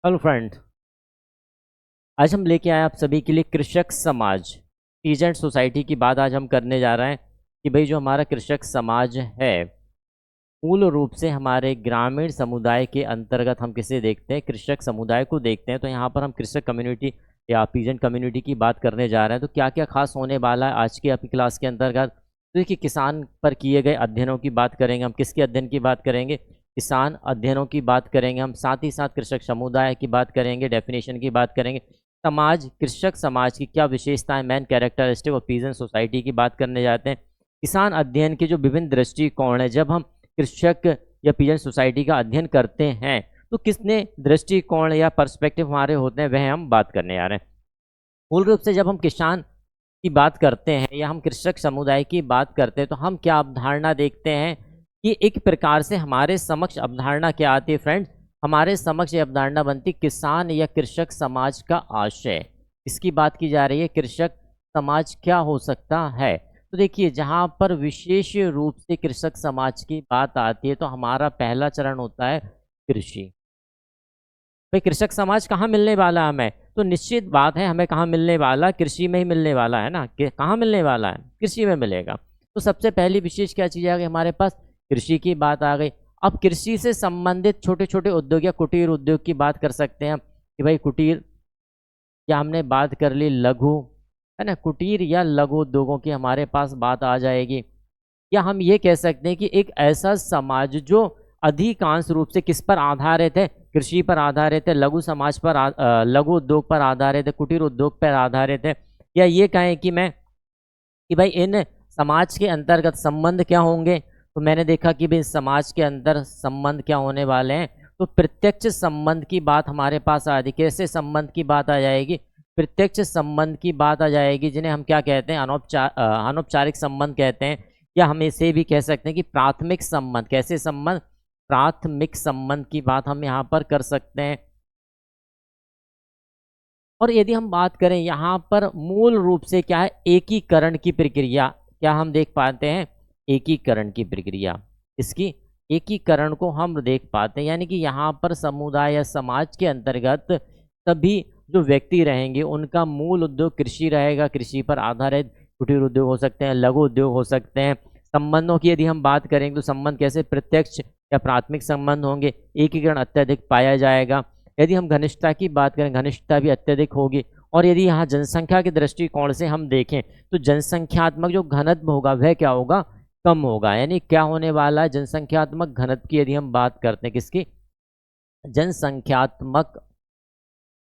Hello friend. आज हम लेके आए आप सभी के लिए कृषक समाज पीजेंट सोसाइटी की बात आज हम करने जा रहे हैं कि भाई जो हमारा कृषक समाज है मूल रूप से हमारे ग्रामीण समुदाय के अंतर्गत हम किसे देखते हैं, कृषक समुदाय को देखते हैं। तो यहाँ पर हम कृषक कम्युनिटी या पीजेंट कम्युनिटी की बात करने जा रहे हैं। तो क्या क्या खास होने वाला है आज की आपकी क्लास के अंतर्गत। तो देखिए, किसान पर किए गए अध्ययनों की बात करेंगे हम। किसके अध्ययन की बात करेंगे? किसान अध्ययनों की बात करेंगे हम। साथ ही साथ कृषक समुदाय की बात करेंगे, डेफिनेशन की बात करेंगे। समाज, कृषक समाज की क्या विशेषताएं, मेन कैरेक्टरिस्टिक और पीजेंट सोसाइटी की बात करने जाते हैं। किसान अध्ययन के जो विभिन्न दृष्टिकोण है, जब हम कृषक या पीजेंट सोसाइटी का अध्ययन करते हैं तो कितने दृष्टिकोण या पर्सपेक्टिव हमारे होते हैं वह हम बात करने आ रहे हैं। मूल रूप से जब हम किसान की बात करते हैं या हम कृषक समुदाय की बात करते हैं तो हम क्या अवधारणा देखते हैं कि एक प्रकार से हमारे समक्ष अवधारणा क्या आती है फ्रेंड्स? हमारे समक्ष ये अवधारणा बनती किसान या कृषक समाज का आशय। इसकी बात की जा रही है, कृषक समाज क्या हो सकता है। तो देखिए, जहाँ पर विशेष रूप से कृषक समाज की बात आती है तो हमारा पहला चरण होता है कृषि। भाई कृषक समाज कहाँ मिलने वाला है हमें? तो निश्चित बात है, हमें कहाँ मिलने वाला? कृषि में ही मिलने वाला है ना। कि कहाँ मिलने वाला है? कृषि में मिलेगा। तो सबसे पहली विशेष क्या चीज़ आ गई हमारे पास? कृषि की बात आ गई। अब कृषि से संबंधित छोटे छोटे उद्योग या कुटीर उद्योग की बात कर सकते हैं हम कि भाई कुटीर, या हमने बात कर ली लघु, है ना, कुटीर या लघु उद्योगों की हमारे पास बात आ जाएगी। या हम ये कह सकते हैं कि एक ऐसा समाज जो अधिकांश रूप से किस पर आधारित है? कृषि पर आधारित है, लघु समाज पर लघु उद्योग पर आधारित है, कुटीर उद्योग पर आधारित है। या ये कहें कि भाई इन समाज के अंतर्गत संबंध क्या होंगे? तो मैंने देखा कि भाई समाज के अंदर संबंध क्या होने वाले हैं। तो प्रत्यक्ष संबंध की बात हमारे पास आ रही। कैसे संबंध की बात आ जाएगी? प्रत्यक्ष संबंध की बात आ जाएगी, जिन्हें हम क्या कहते हैं? अनौपचारिक संबंध कहते हैं। या हम इसे भी कह सकते हैं कि प्राथमिक संबंध। कैसे संबंध? प्राथमिक संबंध की बात हम यहाँ पर कर सकते हैं। और यदि हम बात करें यहाँ पर मूल रूप से क्या है? एकीकरण की प्रक्रिया। क्या हम देख पाते हैं? एकीकरण की प्रक्रिया। इसकी एकीकरण को हम देख पाते हैं, यानी कि यहाँ पर समुदाय या समाज के अंतर्गत सभी जो व्यक्ति रहेंगे उनका मूल उद्योग कृषि रहेगा। कृषि पर आधारित कुटीर उद्योग हो सकते हैं, लघु उद्योग हो सकते हैं। संबंधों की यदि हम बात करेंगे तो संबंध कैसे? प्रत्यक्ष या प्राथमिक संबंध होंगे। एकीकरण अत्यधिक पाया जाएगा। यदि हम घनिष्ठता की बात करें, घनिष्ठता भी अत्यधिक होगी। और यदि यहाँ जनसंख्या के दृष्टिकोण से हम देखें तो जनसंख्यात्मक जो घनत्व होगा वह क्या होगा? कम होगा। यानी क्या होने वाला है? जनसंख्यात्मक घनत्व की यदि हम बात करते हैं, किसकी? जनसंख्यात्मक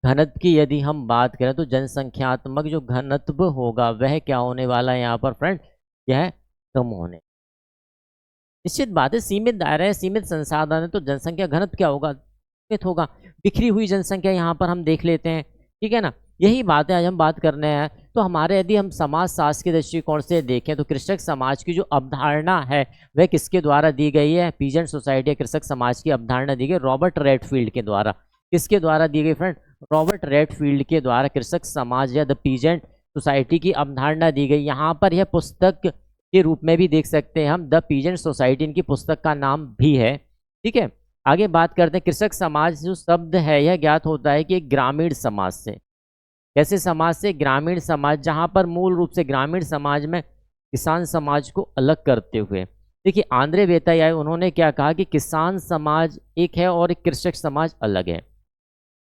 घनत्व की यदि हम बात करें तो जनसंख्यात्मक जो घनत्व होगा वह क्या होने वाला है यहाँ पर फ्रेंड? यह कम होने। निश्चित बात है, सीमित दायरा है, सीमित संसाधन है, तो जनसंख्या घनत्व क्या होगा? सीमित होगा। बिखरी हुई जनसंख्या यहाँ पर हम देख लेते हैं, ठीक है ना। यही बात है आज हम बात करने हैं। तो हमारे यदि हम समाज शास्त्र के दृष्टिकोण से देखें तो कृषक समाज की जो अवधारणा है वह किसके द्वारा दी गई है? पीजेंट सोसाइटी या कृषक समाज की अवधारणा दी गई रॉबर्ट रेडफील्ड के द्वारा। किसके द्वारा दी गई फ्रेंड? रॉबर्ट रेडफील्ड के द्वारा कृषक समाज या द पीजेंट सोसाइटी की अवधारणा दी गई। यहाँ पर यह पुस्तक के रूप में भी देख सकते हैं हम, द पीजेंट सोसाइटी इनकी पुस्तक का नाम भी है, ठीक है। आगे बात करते हैं। कृषक समाज जो शब्द है यह ज्ञात होता है कि एक ग्रामीण समाज से। कैसे समाज से? ग्रामीण समाज, जहां पर मूल रूप से ग्रामीण समाज में किसान समाज को अलग करते हुए, देखिए आंद्रे वेतायाय उन्होंने क्या कहा कि किसान समाज एक है और एक कृषक समाज अलग है।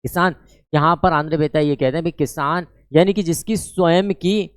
किसान, यहाँ पर आंद्रे वेतायाय ये कहते हैं भाई किसान यानी कि जिसकी स्वयं की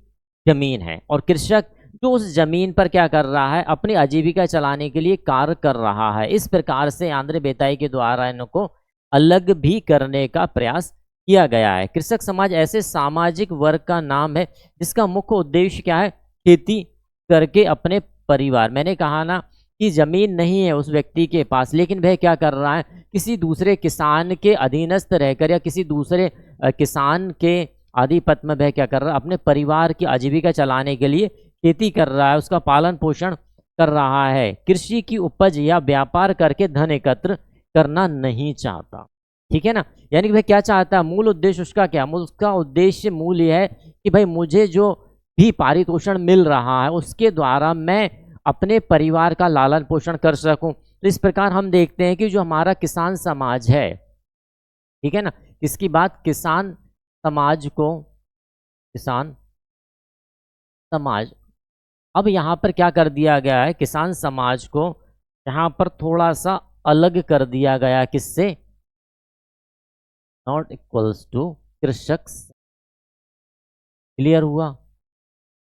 जमीन है, और कृषक जो उस जमीन पर क्या कर रहा है? अपनी आजीविका चलाने के लिए कार्य कर रहा है। इस प्रकार से आंद्रे बेताई के द्वारा इनको अलग भी करने का प्रयास किया गया है। कृषक समाज ऐसे सामाजिक वर्ग का नाम है जिसका मुख्य उद्देश्य क्या है? खेती करके अपने परिवार, मैंने कहा ना कि जमीन नहीं है उस व्यक्ति के पास, लेकिन वह क्या कर रहा है? किसी दूसरे किसान के अधीनस्थ रहकर या किसी दूसरे किसान के आधिपत्य में वह क्या कर रहा है? अपने परिवार की आजीविका चलाने के लिए खेती कर रहा है, उसका पालन पोषण कर रहा है। कृषि की उपज या व्यापार करके धन एकत्र करना नहीं चाहता, ठीक है ना। यानी कि भाई क्या चाहता है? मूल उद्देश्य उसका क्या? उसका उद्देश्य मूल यह है कि भाई मुझे जो भी पारितोषण मिल रहा है उसके द्वारा मैं अपने परिवार का लालन पोषण कर सकूं। तो इस प्रकार हम देखते हैं कि जो हमारा किसान समाज है ठीक है ना। किसकी बात, किसान समाज को, किसान समाज। अब यहाँ पर क्या कर दिया गया है, किसान समाज को यहाँ पर थोड़ा सा अलग कर दिया गया, किससे, नॉट इक्वल्स टू कृषक। क्लियर हुआ।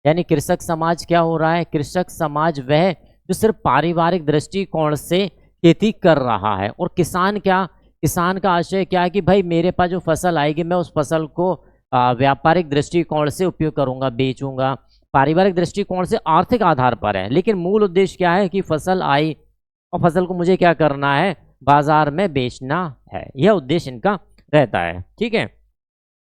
यानी कृषक समाज क्या हो रहा है, कृषक समाज वह जो सिर्फ पारिवारिक दृष्टिकोण से खेती कर रहा है, और किसान क्या, किसान का आशय क्या है कि भाई मेरे पास जो फसल आएगी मैं उस फसल को व्यापारिक दृष्टिकोण से उपयोग करूंगा, बेचूंगा। पारिवारिक दृष्टिकोण से आर्थिक आधार पर है, लेकिन मूल उद्देश्य क्या है कि फसल आई और फसल को मुझे क्या करना है, बाजार में बेचना है। यह उद्देश्य इनका रहता है। ठीक है,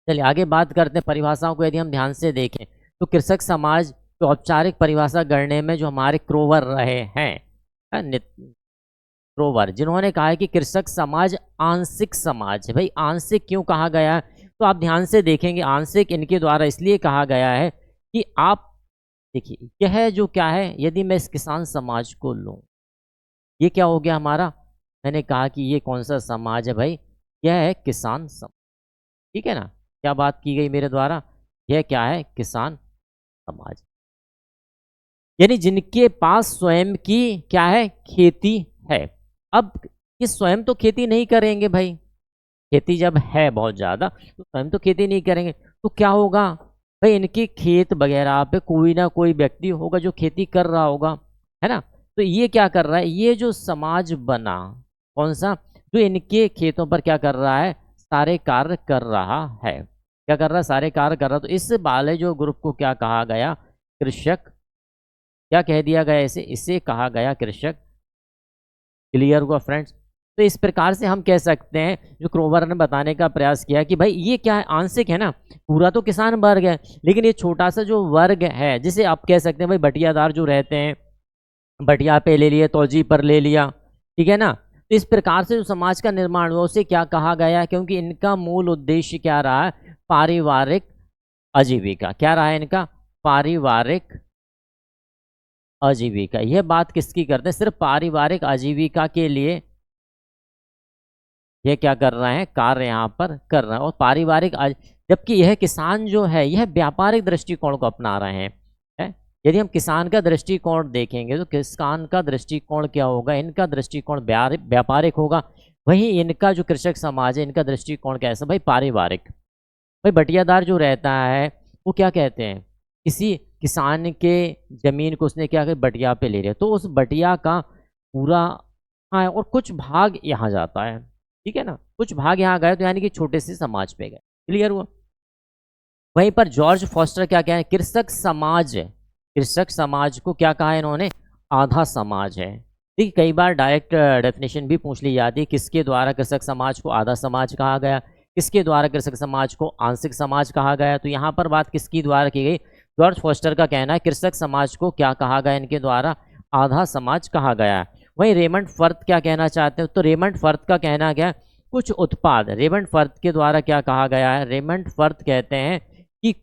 चलिए आगे बात करते हैं परिभाषाओं को। यदि हम ध्यान से देखें तो कृषक समाज को औपचारिक परिभाषा करने में जो हमारे क्रोवर रहे हैं, क्रोवर, जिन्होंने कहा है कि कृषक समाज आंशिक समाज है। भाई आंशिक क्यों कहा गया है, तो आप ध्यान से देखेंगे आंशिक इनके द्वारा इसलिए कहा गया है कि आप देखिए यह जो क्या है, यदि मैं इस किसान समाज को लूं, ये क्या हो गया हमारा, मैंने कहा कि ये कौन सा समाज है भाई, यह है किसान समाज। ठीक है ना, क्या बात की गई मेरे द्वारा, यह क्या है, किसान समाज। यानी जिनके पास स्वयं की क्या है, खेती है। अब ये स्वयं तो खेती नहीं करेंगे भाई, खेती जब है बहुत ज़्यादा तो स्वयं तो खेती नहीं करेंगे, तो क्या होगा भाई, इनके खेत वगैरह पे कोई ना कोई व्यक्ति होगा जो खेती कर रहा होगा, है ना। तो ये क्या कर रहा है, ये जो समाज बना कौन सा, जो इनके खेतों पर क्या कर रहा है, सारे कार्य कर रहा है। क्या कर रहा है, सारे कार्य कर रहा है। तो इस वाले जो ग्रुप को क्या कहा गया, कृषक। क्या कह दिया गया इसे, इसे कहा गया कृषक। क्लियर हुआ फ्रेंड्स। तो इस प्रकार से हम कह सकते हैं, जो क्रोवर ने बताने का प्रयास किया कि भाई ये क्या है, आंशिक है ना, पूरा तो किसान वर्ग है, लेकिन ये छोटा सा जो वर्ग है, जिसे आप कह सकते हैं भाई बटियादार जो रहते हैं, बटिया पे ले लिया, तौजी पर ले लिया, ठीक है ना। तो इस प्रकार से जो समाज का निर्माण हुआ उसे क्या कहा गया, क्योंकि इनका मूल उद्देश्य क्या रहा है, पारिवारिक आजीविका। क्या रहा है इनका, पारिवारिक आजीविका। यह बात किसकी करते हैं, सिर्फ पारिवारिक आजीविका के लिए यह क्या कर रहे हैं, कार्य यहाँ पर कर रहे हैं। और पारिवारिक जबकि यह किसान जो है यह व्यापारिक दृष्टिकोण को अपना रहे हैं, है? यदि हम किसान का दृष्टिकोण देखेंगे तो किसान का दृष्टिकोण क्या होगा, इनका दृष्टिकोण व्यापारिक होगा। वहीं इनका जो कृषक समाज है इनका दृष्टिकोण कैसा भाई, पारिवारिक। भाई बटियादार जो रहता है वो क्या कहते हैं, किसी किसान के जमीन को उसने क्या कर बटिया पे ले लिया, तो उस बटिया का पूरा हाँ और कुछ भाग यहाँ जाता है, ठीक है ना, कुछ भाग यहाँ गए तो यानी कि छोटे से समाज पे गए। क्लियर हुआ। वहीं पर जॉर्ज फॉस्टर क्या कह रहे हैं, कृषक समाज, कृषक समाज को क्या कहा है इन्होंने, आधा समाज है। ठीक, कई बार डायरेक्ट डेफिनेशन भी पूछ ली जाती है, किसके द्वारा कृषक समाज को आधा समाज कहा गया, किसके द्वारा कृषक समाज को आंशिक समाज कहा गया। तो यहाँ पर बात किसकी द्वारा की गई, जॉर्ज फॉस्टर का कहना है कृषक समाज को क्या कहा गया, इनके द्वारा आधा समाज कहा गया है। वहीं रेमंड फर्थ क्या कहना चाहते हैं, तो रेमंड फर्थ का कहना क्या, कुछ उत्पाद, रेमंड फर्थ के द्वारा क्या कहा गया है, रेमंड फर्थ कहते हैं कि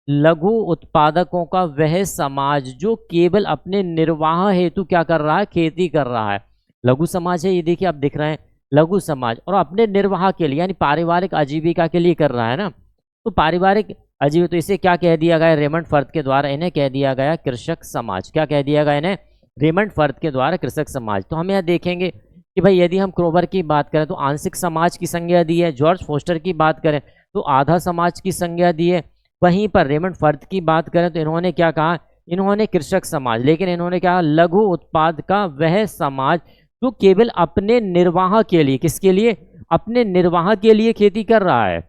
लघु उत्पादकों का वह समाज जो केवल अपने निर्वाह हेतु क्या कर रहा है, खेती कर रहा है। लघु समाज है ये, देखिए आप दिख रहे हैं लघु समाज, और अपने निर्वाह के लिए यानी पारिवारिक आजीविका के लिए कर रहा है ना। तो पारिवारिक आजीविका, तो इसे क्या कह दिया गया, रेमंड फर्थ के द्वारा इन्हें कह दिया गया कृषक समाज। क्या कह दिया गया इन्हें, रेमंड फर्थ के द्वारा कृषक समाज। तो हम यहाँ देखेंगे कि भाई यदि हम क्रोवर की बात करें तो आंशिक समाज की संज्ञा दी है, जॉर्ज फोस्टर की बात करें तो आधा समाज की संज्ञा दी है। वहीं पर रेमंड फर्थ की बात करें तो इन्होंने क्या कहा, इन्होंने कृषक समाज, लेकिन इन्होंने क्या, लघु उत्पाद का वह समाज जो केवल अपने निर्वाह के लिए, किसके लिए, अपने निर्वाह के लिए खेती कर रहा है।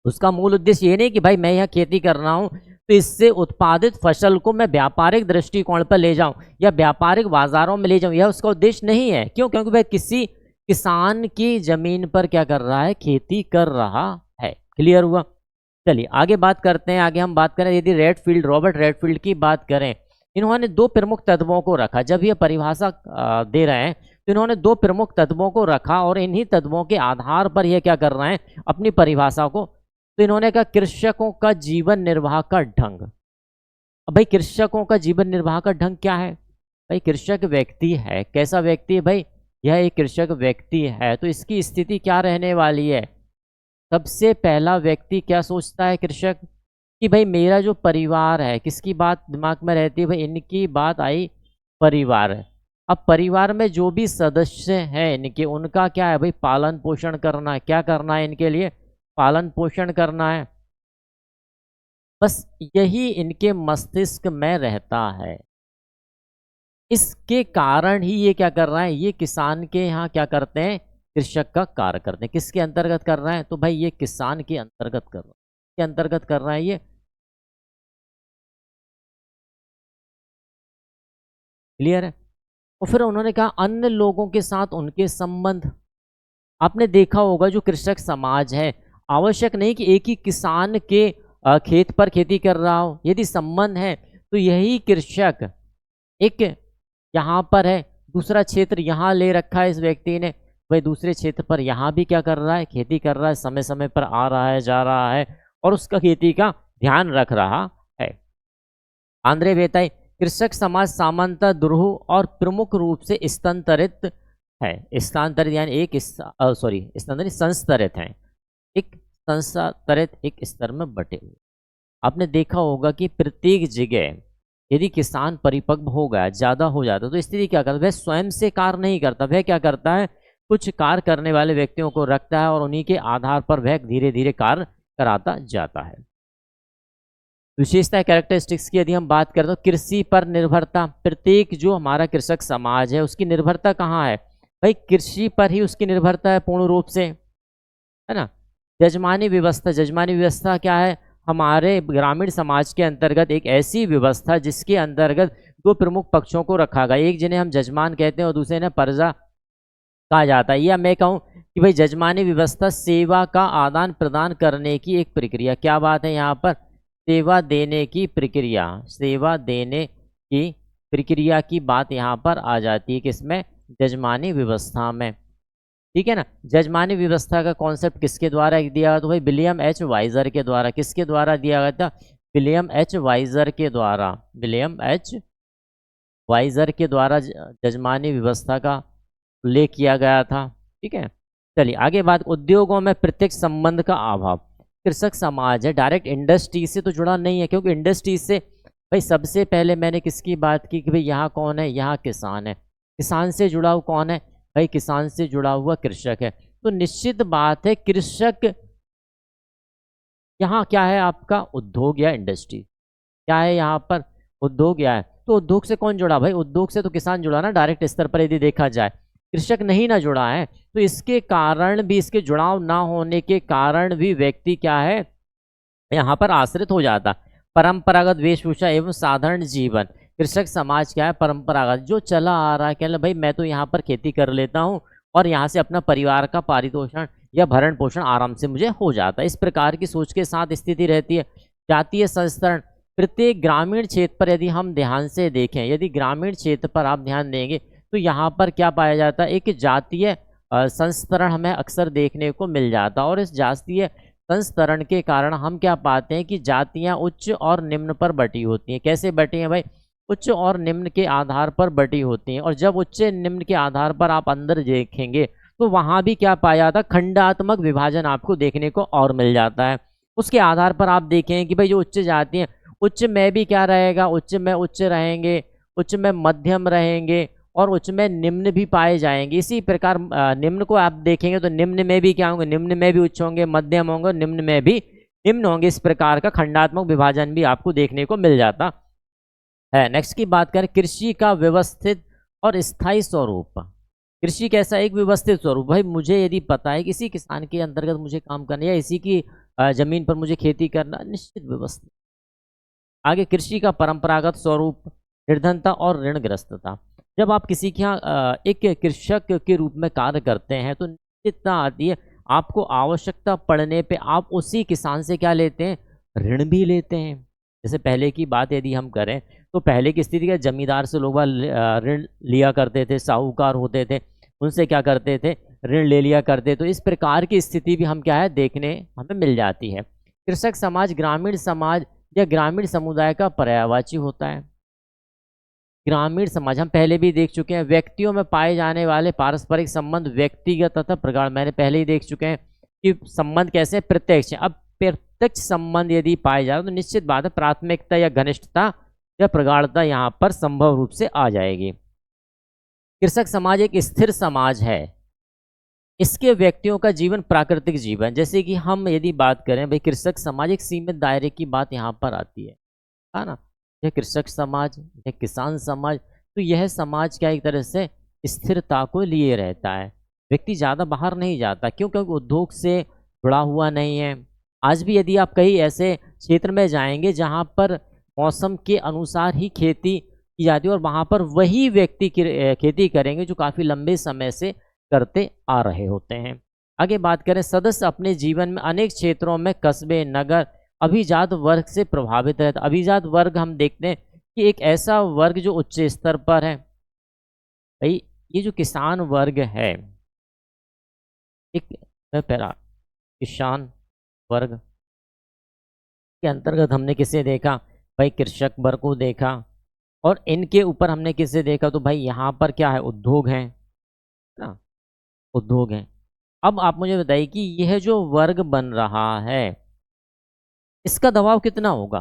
उसका मूल उद्देश्य ये नहीं कि भाई मैं यहाँ खेती कर रहा हूँ तो इससे उत्पादित फसल को मैं व्यापारिक दृष्टिकोण पर ले जाऊं या व्यापारिक बाजारों में ले जाऊं, यह उसका उद्देश्य नहीं है। क्यों, क्योंकि वह किसी किसान की जमीन पर क्या कर रहा है, खेती कर रहा है। क्लियर हुआ। चलिए आगे बात करते हैं। आगे हम बात करें, यदि रेडफील्ड, रॉबर्ट रेडफील्ड की बात करें, इन्होंने दो प्रमुख तत्वों को रखा। जब ये परिभाषा दे रहे हैं तो इन्होंने दो प्रमुख तत्वों को रखा और इन्हीं तत्वों के आधार पर यह क्या कर रहे हैं, अपनी परिभाषा को। तो इन्होंने कहा कृषकों का जीवन निर्वाह का ढंग। अब भाई कृषकों का जीवन निर्वाह का ढंग क्या है, भाई कृषक व्यक्ति है, कैसा व्यक्ति है भाई, यह एक कृषक व्यक्ति है, तो इसकी स्थिति क्या रहने वाली है, सबसे पहला व्यक्ति क्या सोचता है कृषक कि भाई मेरा जो परिवार है, किसकी बात दिमाग में रहती है, भाई इनकी बात आई परिवार है। अब परिवार में जो भी सदस्य हैं इनके, उनका क्या है भाई, पालन पोषण करना है। क्या करना है इनके लिए, पालन पोषण करना है। बस यही इनके मस्तिष्क में रहता है। इसके कारण ही ये क्या कर रहा है, ये किसान के यहाँ क्या करते हैं, कृषक का कार्य करते हैं। किसके अंतर्गत कर रहा है, तो भाई ये किसान के अंतर्गत कर रहा है। के अंतर्गत कर रहा है ये, क्लियर है। और फिर उन्होंने कहा अन्य लोगों के साथ उनके संबंध। आपने देखा होगा जो कृषक समाज है, आवश्यक नहीं कि एक ही किसान के खेत पर खेती कर रहा हो। यदि संबंध है तो यही कृषक एक यहाँ पर है, दूसरा क्षेत्र यहाँ ले रखा है इस व्यक्ति ने, भाई दूसरे क्षेत्र पर यहाँ भी क्या कर रहा है, खेती कर रहा है, समय समय पर आ रहा है, जा रहा है और उसका खेती का ध्यान रख रहा है। आंद्रे बेताई, कृषक समाज सामान्यतः दुरूह और प्रमुख रूप से स्थानांतरित है। स्थानांतरित यानी एक स्थानांतरित संस्तरित है, एक संस्तरित एक स्तर में बटे हुए। आपने देखा होगा कि प्रत्येक जगह यदि किसान परिपक्व हो गया, ज़्यादा हो जाता, तो स्थिति क्या करता है, वह स्वयं से कार्य नहीं करता, वह क्या करता है, कुछ कार्य करने वाले व्यक्तियों को रखता है और उन्हीं के आधार पर वह धीरे धीरे कार्य कराता जाता है। विशेषता कैरेक्टरिस्टिक्स की यदि हम बात करें तो कृषि पर निर्भरता। प्रत्येक जो हमारा कृषक समाज है उसकी निर्भरता कहाँ है, भाई कृषि पर ही उसकी निर्भरता है पूर्ण रूप से, है ना। जजमानी व्यवस्था, जजमानी व्यवस्था क्या है, हमारे ग्रामीण समाज के अंतर्गत एक ऐसी व्यवस्था जिसके अंतर्गत दो प्रमुख पक्षों को रखा गया, एक जिन्हें हम जजमान कहते हैं और दूसरे ने प्रजा कहा जाता है। या मैं कहूँ कि भाई जजमानी व्यवस्था सेवा का आदान प्रदान करने की एक प्रक्रिया। क्या बात है यहाँ पर, सेवा देने की प्रक्रिया, सेवा देने की प्रक्रिया की बात यहाँ पर आ जाती है किसमें, जजमानी व्यवस्था में, ठीक है ना। जजमानी व्यवस्था का कॉन्सेप्ट किसके द्वारा दिया गया, तो भाई विलियम एच वाइजर के द्वारा। किसके द्वारा दिया गया था, विलियम एच वाइजर के द्वारा, विलियम एच वाइजर के द्वारा जजमानी व्यवस्था का उल्लेख किया गया था, ठीक है। चलिए आगे बात, उद्योगों में प्रत्यक्ष संबंध का अभाव। कृषक समाज है, डायरेक्ट इंडस्ट्री से तो जुड़ा नहीं है, क्योंकि इंडस्ट्री से भाई सबसे पहले मैंने किसकी बात की कि भाई यहाँ कौन है, यहाँ किसान है। किसान से जुड़ा हुआ कौन है, भाई किसान से जुड़ा हुआ कृषक है। तो निश्चित बात है कृषक यहाँ क्या है आपका, उद्योग या इंडस्ट्री, क्या है यहाँ पर, उद्योग या है। तो उद्योग से कौन जुड़ा, भाई उद्योग से तो किसान जुड़ा ना डायरेक्ट स्तर पर यदि देखा जाए, कृषक नहीं ना जुड़ा है। तो इसके कारण भी, इसके जुड़ाव ना होने के कारण भी व्यक्ति क्या है यहाँ पर आश्रित हो जाता। परंपरागत वेशभूषा एवं साधारण जीवन, कृषक समाज क्या है, परंपरागत जो चला आ रहा है, कह भाई मैं तो यहाँ पर खेती कर लेता हूँ और यहाँ से अपना परिवार का पारितोषण या भरण पोषण आराम से मुझे हो जाता है, इस प्रकार की सोच के साथ स्थिति रहती है। जातीय संस्तरण, प्रत्येक ग्रामीण क्षेत्र पर यदि हम ध्यान से देखें, यदि ग्रामीण क्षेत्र पर आप ध्यान देंगे तो यहाँ पर क्या पाया जाता है, एक जातीय संस्तरण हमें अक्सर देखने को मिल जाता। और इस जातीय संस्तरण के कारण हम क्या पाते हैं कि जातियाँ उच्च और निम्न पर बटी होती हैं। कैसे बटी हैं भाई, उच्च और निम्न के आधार पर बटी होती हैं। और जब उच्च निम्न के आधार पर आप अंदर देखेंगे तो वहाँ भी क्या पाया जाता है, खंडात्मक विभाजन आपको देखने को और मिल जाता है। उसके आधार पर आप देखें कि भाई जो उच्च जाति हैं, उच्च में भी क्या रहेगा, उच्च में उच्च रहेंगे, उच्च में मध्यम रहेंगे और उच्च में निम्न भी पाए जाएंगे। इसी प्रकार निम्न को आप देखेंगे तो निम्न में भी क्या होंगे, निम्न में भी उच्च होंगे, मध्यम होंगे, निम्न में भी निम्न होंगे। इस प्रकार का खंडात्मक विभाजन भी आपको देखने को मिल जाता है। नेक्स्ट की बात करें, कृषि का व्यवस्थित और स्थायी स्वरूप। कृषि कैसा, एक व्यवस्थित स्वरूप। भाई मुझे यदि पता है किसी किसान के अंतर्गत मुझे काम करना या इसी की जमीन पर मुझे खेती करना, निश्चित व्यवस्थित। आगे कृषि का परंपरागत स्वरूप, निर्धनता और ऋणग्रस्तता। जब आप किसी के यहाँ एक कृषक के रूप में कार्य करते हैं तो निश्चितता आती है, आपको आवश्यकता पड़ने पे आप उसी किसान से क्या लेते हैं, ऋण भी लेते हैं। जैसे पहले की बात यदि हम करें तो पहले की स्थिति का जमींदार से लोग ऋण लिया करते थे, साहूकार होते थे, उनसे क्या करते थे, ऋण ले लिया करते। तो इस प्रकार की स्थिति भी हम क्या है देखने हमें मिल जाती है। कृषक समाज ग्रामीण समाज या ग्रामीण समुदाय का पर्यायवाची होता है। ग्रामीण समाज हम पहले भी देख चुके हैं, व्यक्तियों में पाए जाने वाले पारस्परिक संबंध व्यक्तिगत तथा प्रगाढ़, मैंने पहले ही देख चुके हैं। कि संबंध कैसे प्रत्यक्ष है। अब प्रत्यक्ष संबंध यदि पाए जाए तो निश्चित बात है प्राथमिकता या घनिष्ठता या प्रगाढ़ता यहाँ पर संभव रूप से आ जाएगी। कृषक समाज एक स्थिर समाज है। इसके व्यक्तियों का जीवन प्राकृतिक जीवन, जैसे कि हम यदि बात करें भाई कृषक समाज, एक सीमित दायरे की बात यहाँ पर आती है ना। यह कृषक समाज, यह किसान समाज, तो यह समाज क्या एक तरह से स्थिरता को लिए रहता है। व्यक्ति ज़्यादा बाहर नहीं जाता, क्यों? क्योंकि उद्योग से जुड़ा हुआ नहीं है। आज भी यदि आप कहीं ऐसे क्षेत्र में जाएंगे जहाँ पर मौसम के अनुसार ही खेती की जाती है और वहाँ पर वही व्यक्ति खेती करेंगे जो काफ़ी लंबे समय से करते आ रहे होते हैं। आगे बात करें, सदस्य अपने जीवन में अनेक क्षेत्रों में कस्बे, नगर, अभिजात वर्ग से प्रभावित रहता। अभिजात वर्ग हम देखते हैं कि एक ऐसा वर्ग जो उच्च स्तर पर है। भाई ये जो किसान वर्ग है, एक किसान वर्ग के अंतर्गत हमने किसे देखा? भाई कृषक वर्ग को देखा। और इनके ऊपर हमने किसे देखा? तो भाई यहाँ पर क्या है? उद्योग है ना, उद्योग है। अब आप मुझे बताइए कि यह जो वर्ग बन रहा है इसका दबाव कितना होगा?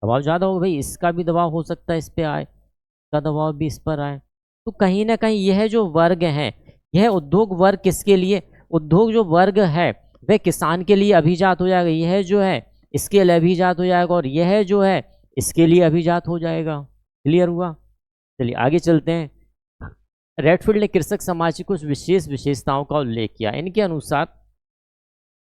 दबाव ज़्यादा होगा भाई, इसका भी दबाव हो सकता है इस पे आए, इसका दबाव भी इस पर आए। तो कहीं ना कहीं यह जो वर्ग है, यह उद्योग वर्ग किसके लिए? उद्योग जो वर्ग है वह किसान के लिए अभिजात हो जाएगा। यह जो है इसके लिए अभिजात हो जाएगा और यह जो है इसके लिए अभिजात हो जाएगा। क्लियर हुआ? चलिए आगे चलते हैं। रेडफील्ड ने कृषक समाज की कुछ विशेष विशेषताओं का उल्लेख किया। इनके अनुसार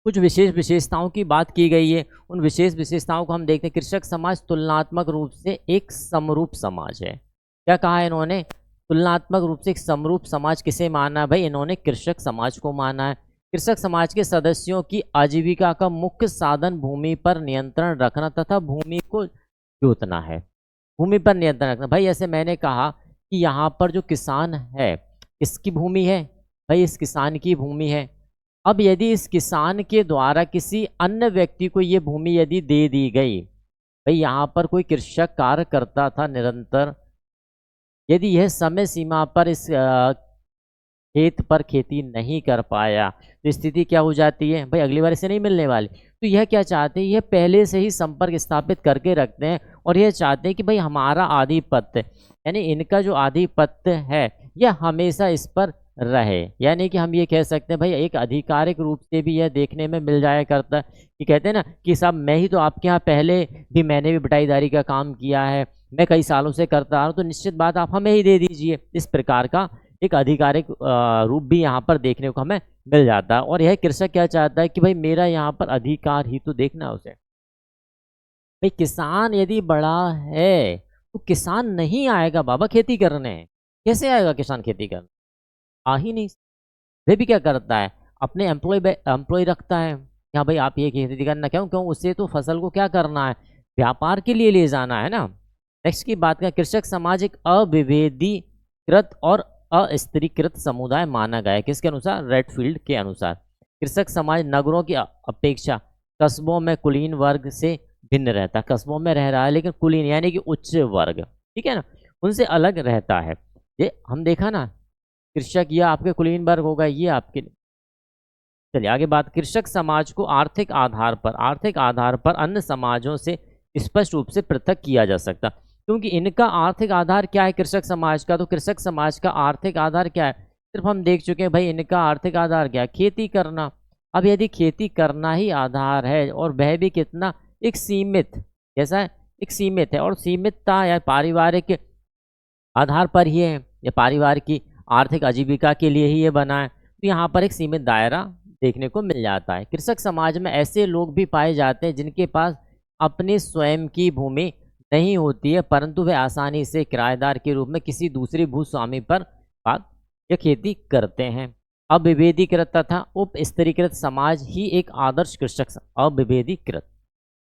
कुछ विशेष विशेषताओं की बात की गई है। उन विशेष विशेषताओं को हम देखते हैं। कृषक समाज तुलनात्मक रूप से एक समरूप समाज है। क्या कहा है इन्होंने? तुलनात्मक रूप से एक समरूप समाज किसे माना है? भाई इन्होंने कृषक समाज को माना है। कृषक समाज के सदस्यों की आजीविका का मुख्य साधन भूमि पर नियंत्रण रखना तथा भूमि को जोतना है। भूमि पर नियंत्रण रखना। भाई ऐसे मैंने कहा कि यहाँ पर जो किसान है किसकी भूमि है? भाई इस किसान की भूमि है। अब यदि इस किसान के द्वारा किसी अन्य व्यक्ति को ये भूमि यदि दे दी गई, भाई यहाँ पर कोई कृषक कार्य करता था निरंतर, यदि यह समय सीमा पर इस खेत पर खेती नहीं कर पाया तो स्थिति क्या हो जाती है? भाई अगली बार इसे नहीं मिलने वाली। तो यह क्या चाहते हैं? यह पहले से ही संपर्क स्थापित करके रखते हैं और यह चाहते हैं कि भाई हमारा आधिपत्य, यानी इनका जो आधिपत्य है यह हमेशा इस पर रहे। यानी कि हम ये कह सकते हैं भाई एक आधिकारिक रूप से भी यह देखने में मिल जाया करता है कि कहते हैं ना कि साहब मैं ही तो आपके यहाँ पहले भी मैंने भी बटाईदारी का काम किया है, मैं कई सालों से करता आ रहा हूँ, तो निश्चित बात आप हमें ही दे दीजिए। इस प्रकार का एक आधिकारिक रूप भी यहाँ पर देखने को हमें मिल जाता है। और यह कृषक क्या चाहता है कि भाई मेरा यहाँ पर अधिकार ही तो देखना उसे। भाई किसान यदि बड़ा है तो किसान नहीं आएगा बाबा खेती करने। कैसे आएगा किसान खेती करने? आ ही नहीं। वे भी क्या करता है? अपने एम्प्लॉय रखता है, क्या भाई आप ये खेती करना, क्यों क्यों उससे तो फसल को क्या करना है? व्यापार के लिए ले जाना है ना। नेक्स्ट की बात करें, कृषक समाज एक अविभेदीकृत और अस्त्रीकृत समुदाय माना गया है। किसके अनुसार? रेडफील्ड के अनुसार। कृषक समाज नगरों की अपेक्षा कस्बों में कुलीन वर्ग से भिन्न रहता है। कस्बों में रह रहा है लेकिन कुलीन यानी कि उच्च वर्ग, ठीक है ना, उनसे अलग रहता है। ये हम देखा ना, कृषक यह आपके कुलीन वर्ग होगा, ये आपके। चलिए आगे बात, कृषक समाज को आर्थिक आधार पर अन्य समाजों से स्पष्ट रूप से पृथक किया जा सकता, क्योंकि इनका आर्थिक आधार क्या है कृषक समाज का? तो कृषक समाज का आर्थिक आधार क्या है? सिर्फ हम देख चुके हैं भाई इनका आर्थिक आधार क्या है? खेती करना। अब यदि खेती करना ही आधार है और वह भी कितना? एक सीमित, कैसा है? एक सीमित है। और सीमितता या पारिवारिक आधार पर ही है, या पारिवार की आर्थिक आजीविका के लिए ही ये बना है, तो यहाँ पर एक सीमित दायरा देखने को मिल जाता है। कृषक समाज में ऐसे लोग भी पाए जाते हैं जिनके पास अपनी स्वयं की भूमि नहीं होती है, परंतु वे आसानी से किराएदार के रूप में किसी दूसरे भूस्वामी पर बात या खेती करते हैं। अविभेदीकृत तथा उप स्तरीकृत समाज ही एक आदर्श कृषक। अविभेदीकृत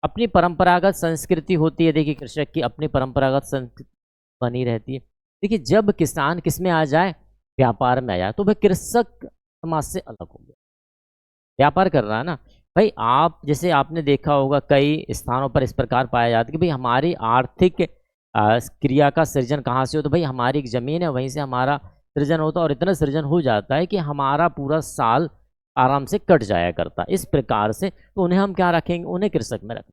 अपनी परंपरागत संस्कृति होती है। देखिए कृषक की अपनी परंपरागत संस्कृति बनी रहती है। देखिए जब किसान किस में आ जाए? व्यापार में आ जाए, तो वह कृषक समाज से अलग हो गया। व्यापार कर रहा है ना भाई। आप जैसे आपने देखा होगा कई स्थानों पर इस प्रकार पाया जाता है कि भाई हमारी आर्थिक क्रिया का सृजन कहाँ से हो? तो भाई हमारी एक ज़मीन है, वहीं से हमारा सृजन होता है और इतना सृजन हो जाता है कि हमारा पूरा साल आराम से कट जाया करता। इस प्रकार से तो उन्हें हम क्या रखेंगे, उन्हें कृषक में रखेंगे।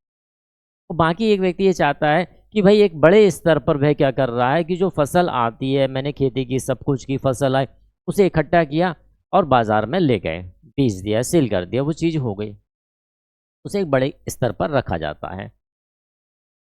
तो बाकी एक व्यक्ति ये चाहता है कि भाई एक बड़े स्तर पर वह क्या कर रहा है कि जो फसल आती है, मैंने खेती की, सब कुछ की, फसल आई, उसे इकट्ठा किया और बाजार में ले गए, बेच दिया, सेल कर दिया, वो चीज़ हो गई, उसे एक बड़े स्तर पर रखा जाता है।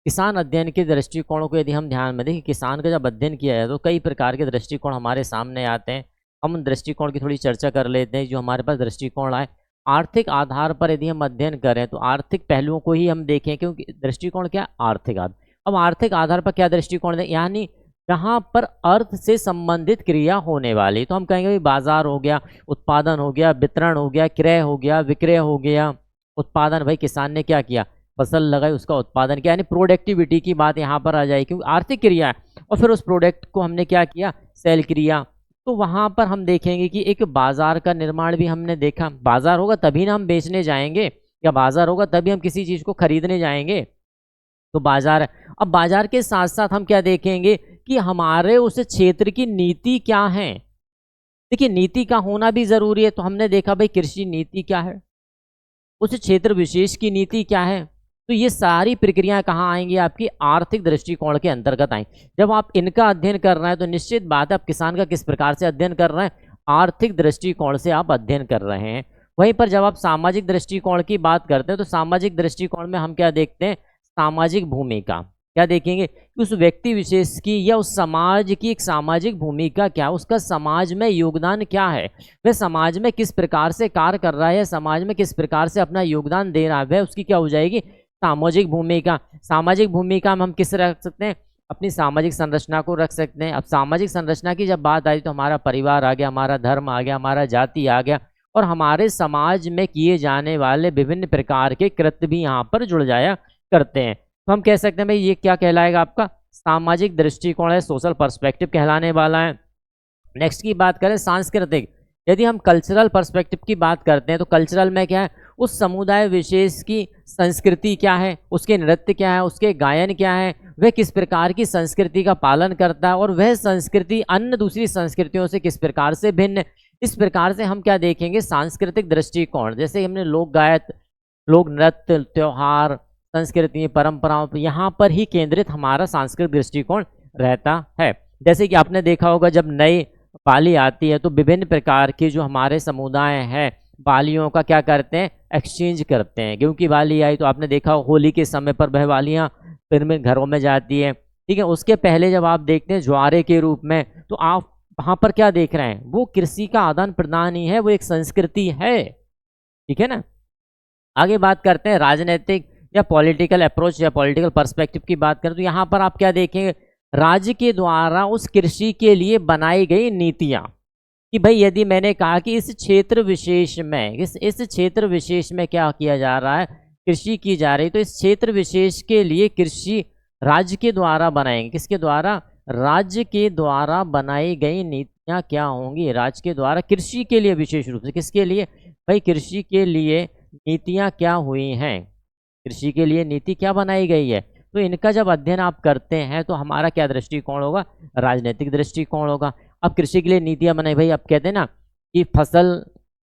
किसान अध्ययन के दृष्टिकोणों को यदि हम ध्यान में देखें, किसान का जब अध्ययन किया जाए तो कई प्रकार के दृष्टिकोण हमारे सामने आते हैं। हम उन दृष्टिकोण की थोड़ी चर्चा कर लेते हैं जो हमारे पास दृष्टिकोण आए। आर्थिक आधार पर यदि हम अध्ययन करें तो आर्थिक पहलुओं को ही हम देखें, क्योंकि दृष्टिकोण क्या, आर्थिक आधार। अब आर्थिक आधार पर क्या दृष्टिकोण दें, यानी जहाँ पर अर्थ से संबंधित क्रिया होने वाली, तो हम कहेंगे भाई बाजार हो गया, उत्पादन हो गया, वितरण हो गया, क्रय हो गया, विक्रय हो गया। उत्पादन, भाई किसान ने क्या किया, फसल लगाई, उसका उत्पादन किया, यानी प्रोडक्टिविटी की बात यहाँ पर आ जाएगी, क्योंकि आर्थिक क्रिया है। और फिर उस प्रोडक्ट को हमने क्या किया, सेल किया। तो वहाँ पर हम देखेंगे कि एक बाजार का निर्माण भी हमने देखा। बाजार होगा तभी ना हम बेचने जाएंगे, या बाजार होगा तभी हम किसी चीज़ को खरीदने जाएंगे। तो बाजार है। अब बाजार के साथ साथ हम क्या देखेंगे कि हमारे उस क्षेत्र की नीति क्या है। देखिए, नीति का होना भी जरूरी है। तो हमने देखा भाई कृषि नीति क्या है, उस क्षेत्र विशेष की नीति क्या है। तो ये सारी प्रक्रियाएं कहाँ आएंगी, आपकी आर्थिक दृष्टिकोण के अंतर्गत आएंगी। जब आप इनका अध्ययन कर रहे हैं तो निश्चित बात है आप किसान का किस प्रकार से अध्ययन कर रहे हैं, आर्थिक दृष्टिकोण से आप अध्ययन कर रहे हैं। वहीं पर जब आप सामाजिक दृष्टिकोण की बात करते हैं तो सामाजिक दृष्टिकोण में हम क्या देखते हैं, सामाजिक भूमिका। क्या देखेंगे कि उस व्यक्ति विशेष की या उस समाज की एक सामाजिक भूमिका क्या, उसका समाज में योगदान क्या है, वह समाज में किस प्रकार से कार्य कर रहा है, समाज में किस प्रकार से अपना योगदान दे रहा है, वह उसकी क्या हो जाएगी, सामाजिक भूमिका। सामाजिक भूमिका में हम किस रख सकते हैं, अपनी सामाजिक संरचना को रख सकते हैं। अब सामाजिक संरचना की जब बात आई तो हमारा परिवार आ गया, हमारा धर्म आ गया, हमारा जाति आ गया, और हमारे समाज में किए जाने वाले विभिन्न प्रकार के कृत्य भी यहाँ पर जुड़ जाया करते हैं। तो हम कह सकते हैं भाई ये क्या कहलाएगा, आपका सामाजिक दृष्टिकोण है, सोशल पर्सपेक्टिव कहलाने वाला है। नेक्स्ट की बात करें सांस्कृतिक, यदि हम कल्चरल पर्सपेक्टिव की बात करते हैं तो कल्चरल में क्या है, उस समुदाय विशेष की संस्कृति क्या है, उसके नृत्य क्या है, उसके गायन क्या है, वह किस प्रकार की संस्कृति का पालन करता है, और वह संस्कृति अन्य दूसरी संस्कृतियों से किस प्रकार से भिन्न। इस प्रकार से हम क्या देखेंगे, सांस्कृतिक दृष्टिकोण। जैसे हमने लोक गायक, लोक नृत्य, त्योहार, संस्कृति, परंपराओं पर, यहाँ पर ही केंद्रित हमारा सांस्कृतिक दृष्टिकोण रहता है। जैसे कि आपने देखा होगा जब नई पाली आती है तो विभिन्न प्रकार के जो हमारे समुदाय हैं बालियों का क्या करते हैं, एक्सचेंज करते हैं। क्योंकि बाली आई तो आपने देखा होली के समय पर वह बालियाँ फिर में घरों में जाती है, ठीक है। उसके पहले जब आप देखते हैं ज्वारे के रूप में, तो आप वहाँ पर क्या देख रहे हैं, वो कृषि का आदान प्रदान ही है, वो एक संस्कृति है, ठीक है ना। आगे बात करते हैं राजनीतिक या पॉलिटिकल अप्रोच या पॉलिटिकल पर्सपेक्टिव की बात करें तो यहाँ पर आप क्या देखेंगे, राज्य के द्वारा उस कृषि के लिए बनाई गई नीतियाँ, कि भाई यदि मैंने कहा कि इस क्षेत्र विशेष में, इस क्षेत्र विशेष में क्या किया जा रहा है, कृषि की जा रही, तो इस क्षेत्र विशेष के लिए कृषि राज्य के द्वारा बनाएंगे। किसके द्वारा, राज्य के द्वारा बनाई गई नीतियाँ क्या होंगी, राज्य के द्वारा कृषि के लिए विशेष रूप से, किसके लिए भाई, कृषि के लिए नीतियाँ क्या हुई हैं, कृषि के लिए नीति क्या बनाई गई है। तो इनका जब अध्ययन आप करते हैं तो हमारा क्या दृष्टिकोण होगा, राजनीतिक दृष्टिकोण होगा। अब कृषि के लिए नीतियाँ बनाई, भाई आप कहते हैं ना कि फसल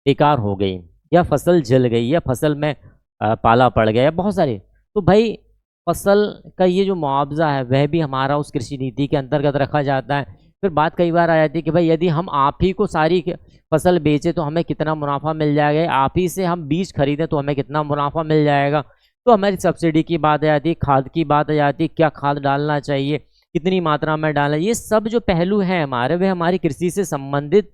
बेकार हो गई, या फसल जल गई, या फसल में पाला पड़ गया, बहुत सारे, तो भाई फसल का ये जो मुआवजा है वह भी हमारा उस कृषि नीति के अंतर्गत रखा जाता है। फिर बात कई बार आ जाती है कि भाई यदि हम आप ही को सारी फसल बेचे तो हमें कितना मुनाफा मिल जाएगा, आप ही से हम बीज खरीदें तो हमें कितना मुनाफा मिल जाएगा। तो हमारी सब्सिडी की बात आ जाती है, खाद की बात आ जाती है, क्या खाद डालना चाहिए, कितनी मात्रा में डालना, ये सब जो पहलू हैं हमारे, वे हमारी कृषि से संबंधित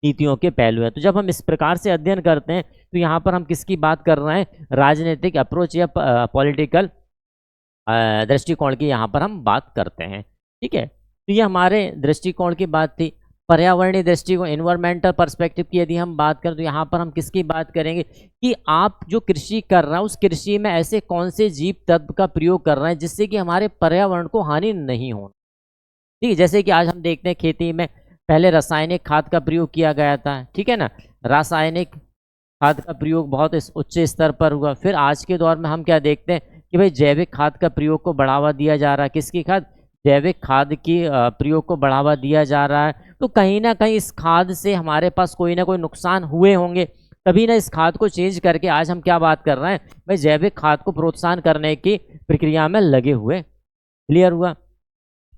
नीतियों के पहलू हैं। तो जब हम इस प्रकार से अध्ययन करते हैं तो यहाँ पर हम किसकी बात कर रहे हैं, राजनीतिक अप्रोच या पॉलिटिकल दृष्टिकोण की यहाँ पर हम बात करते हैं, ठीक है। तो ये हमारे दृष्टिकोण की बात थी। पर्यावरणीय दृष्टिकोण, इन्वायरमेंटल पर्सपेक्टिव की यदि हम बात करें तो यहाँ पर हम किसकी बात करेंगे कि आप जो कृषि कर रहे हैं उस कृषि में ऐसे कौन से जीव तत्व का प्रयोग कर रहे हैं जिससे कि हमारे पर्यावरण को हानि नहीं हो, ठीक है। जैसे कि आज हम देखते हैं खेती में पहले रासायनिक खाद का प्रयोग किया गया था, ठीक है ना, रासायनिक खाद का प्रयोग बहुत उच्च स्तर पर हुआ। फिर आज के दौर में हम क्या देखते हैं कि भाई जैविक खाद का प्रयोग को बढ़ावा दिया जा रहा है। किसकी खाद, जैविक खाद की प्रयोग को बढ़ावा दिया जा रहा है। तो कहीं ना कहीं इस खाद से हमारे पास कोई ना कोई नुकसान हुए होंगे, तभी ना इस खाद को चेंज करके आज हम क्या बात कर रहे हैं भाई, जैविक खाद को प्रोत्साहन करने की प्रक्रिया में लगे हुए। क्लियर हुआ?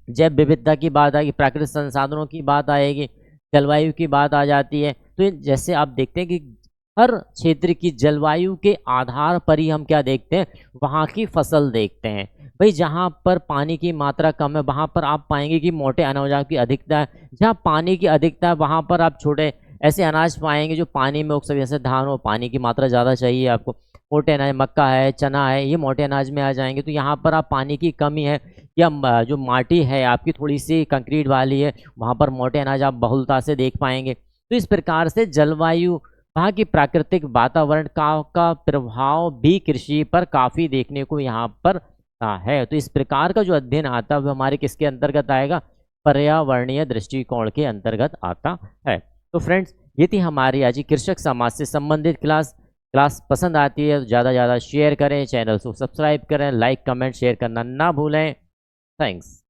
जैव विविधता की बात आएगी, प्राकृतिक संसाधनों की बात आएगी, जलवायु की बात आ जाती है। तो जैसे आप देखते हैं कि हर क्षेत्र की जलवायु के आधार पर ही हम क्या देखते हैं, वहाँ की फसल देखते हैं। भाई जहाँ पर पानी की मात्रा कम है वहाँ पर आप पाएंगे कि मोटे अनाजों की अधिकता है, जहाँ पानी की अधिकता है वहाँ पर आप छोटे ऐसे अनाज पाएंगे जो पानी में उग सके, जैसे धान हो, पानी की मात्रा ज़्यादा चाहिए आपको। मोटे अनाज मक्का है, चना है, ये मोटे अनाज में आ जाएंगे। तो यहाँ पर आप पानी की कमी है या जो माटी है आपकी थोड़ी सी कंक्रीट वाली है, वहाँ पर मोटे अनाज आप बहुलता से देख पाएंगे। तो इस प्रकार से जलवायु, वहाँ की प्राकृतिक वातावरण का प्रभाव भी कृषि पर काफ़ी देखने को यहाँ पर है। तो इस प्रकार का जो अध्ययन आता है वो हमारे किसके अंतर्गत आएगा, पर्यावरणीय दृष्टिकोण के अंतर्गत आता है। तो फ्रेंड्स, ये थी हमारी आज की कृषक समाज से संबंधित क्लास। क्लास पसंद आती है तो ज़्यादा ज़्यादा शेयर करें, चैनल को सब्सक्राइब करें, लाइक कमेंट शेयर करना ना भूलें। थैंक्स।